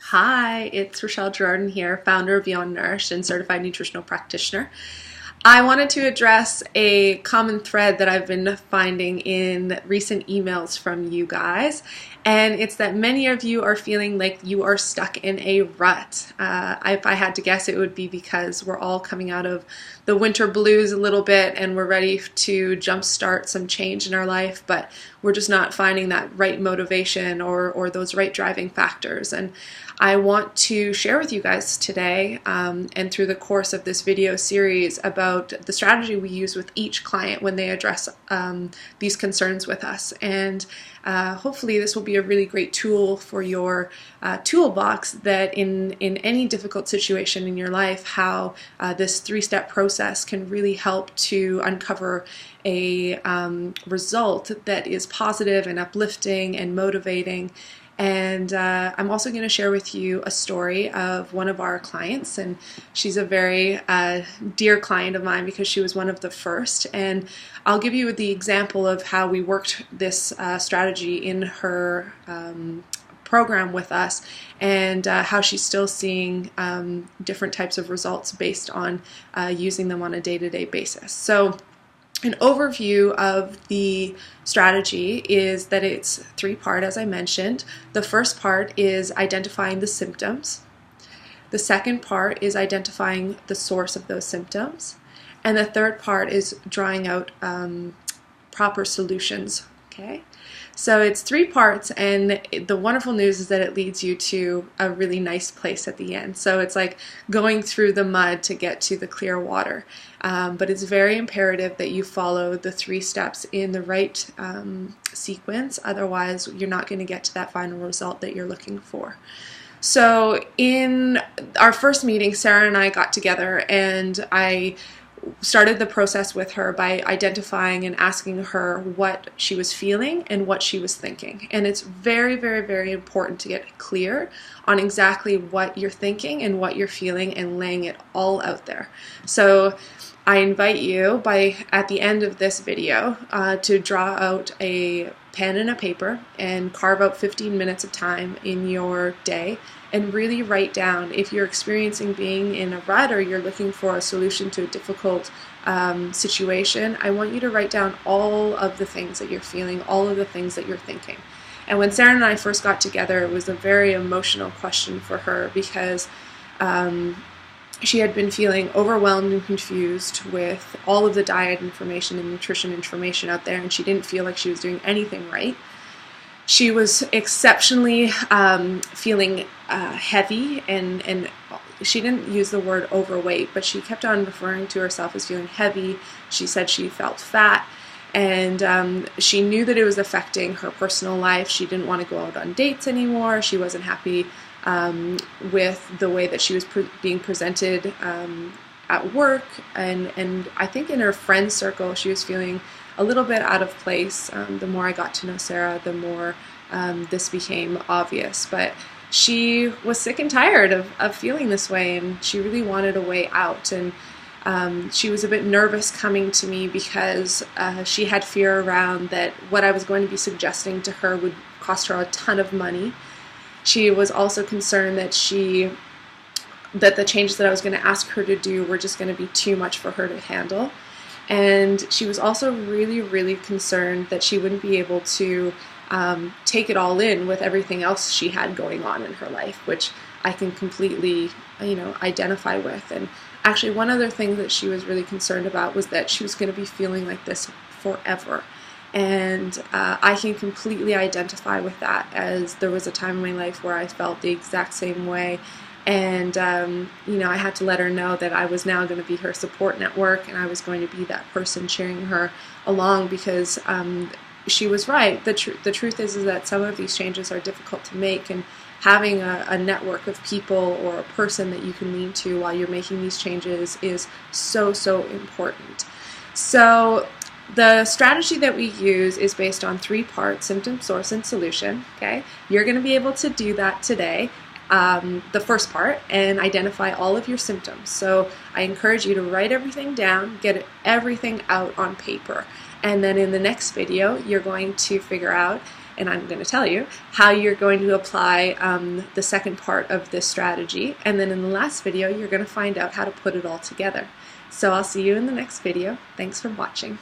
Hi, it's Rachelle Girardin here, founder of Beyond Nourished and certified nutritional practitioner. I wanted to address a common thread that I've been finding in recent emails from you guys, and it's that many of you are feeling like you are stuck in a rut. If I had to guess, it would be because we're all coming out of the winter blues a little bit and we're ready to jumpstart some change in our life, but we're just not finding that right motivation or those right driving factors. And I want to share with you guys today and through the course of this video series about the strategy we use with each client when they address these concerns with us. And hopefully this will be a really great tool for your toolbox that in any difficult situation in your life, how this three-step process can really help to uncover a result that is positive and uplifting and motivating. And I'm also going to share with you a story of one of our clients, and she's a very dear client of mine because she was one of the first. And I'll give you the example of how we worked this strategy in her program with us, and how she's still seeing different types of results based on using them on a day-to-day basis. So an overview of the strategy is that it's three-part, as I mentioned. The first part is identifying the symptoms. The second part is identifying the source of those symptoms. And the third part is drawing out proper solutions. Okay? So it's three parts, and the wonderful news is that it leads you to a really nice place at the end. So it's like going through the mud to get to the clear water. But it's very imperative that you follow the three steps in the right sequence. Otherwise, you're not going to get to that final result that you're looking for. So in our first meeting, Sarah and I got together, and I started the process with her by identifying and asking her what she was feeling and what she was thinking. And it's very, very, very important to get clear on exactly what you're thinking and what you're feeling and laying it all out there. So I invite you at the end of this video to draw out a pen and a paper and carve out 15 minutes of time in your day and really write down if you're experiencing being in a rut or you're looking for a solution to a difficult situation. I want you to write down all of the things that you're feeling, all of the things that you're thinking. And when Sarah and I first got together, it was a very emotional question for her because she had been feeling overwhelmed and confused with all of the diet information and nutrition information out there, and she didn't feel like she was doing anything right. She was exceptionally feeling heavy, and she didn't use the word overweight, but she kept on referring to herself as feeling heavy. She said she felt fat, and she knew that it was affecting her personal life. She didn't want to go out on dates anymore. She wasn't happy with the way that she was being presented at work, and I think in her friend circle she was feeling a little bit out of place. The more I got to know Sarah, the more this became obvious. But she was sick and tired of feeling this way, and she really wanted a way out. And she was a bit nervous coming to me because she had fear around that what I was going to be suggesting to her would cost her a ton of money. She was also concerned that the changes that I was going to ask her to do were just going to be too much for her to handle. And she was also really, really concerned that she wouldn't be able to take it all in with everything else she had going on in her life, which I can completely, identify with. And actually, one other thing that she was really concerned about was that she was going to be feeling like this forever. And I can completely identify with that, as there was a time in my life where I felt the exact same way. And, I had to let her know that I was now going to be her support network, and I was going to be that person cheering her along, because she was right. The truth is that some of these changes are difficult to make, and having a network of people or a person that you can lean to while you're making these changes is so, so important. So the strategy that we use is based on three parts: symptom, source, and solution. Okay, you're going to be able to do that today. The first part, and identify all of your symptoms. So I encourage you to write everything down, get everything out on paper, and then in the next video you're going to figure out and I'm going to tell you how you're going to apply the second part of this strategy. And then in the last video, you're going to find out how to put it all together. So I'll see you in the next video. Thanks for watching.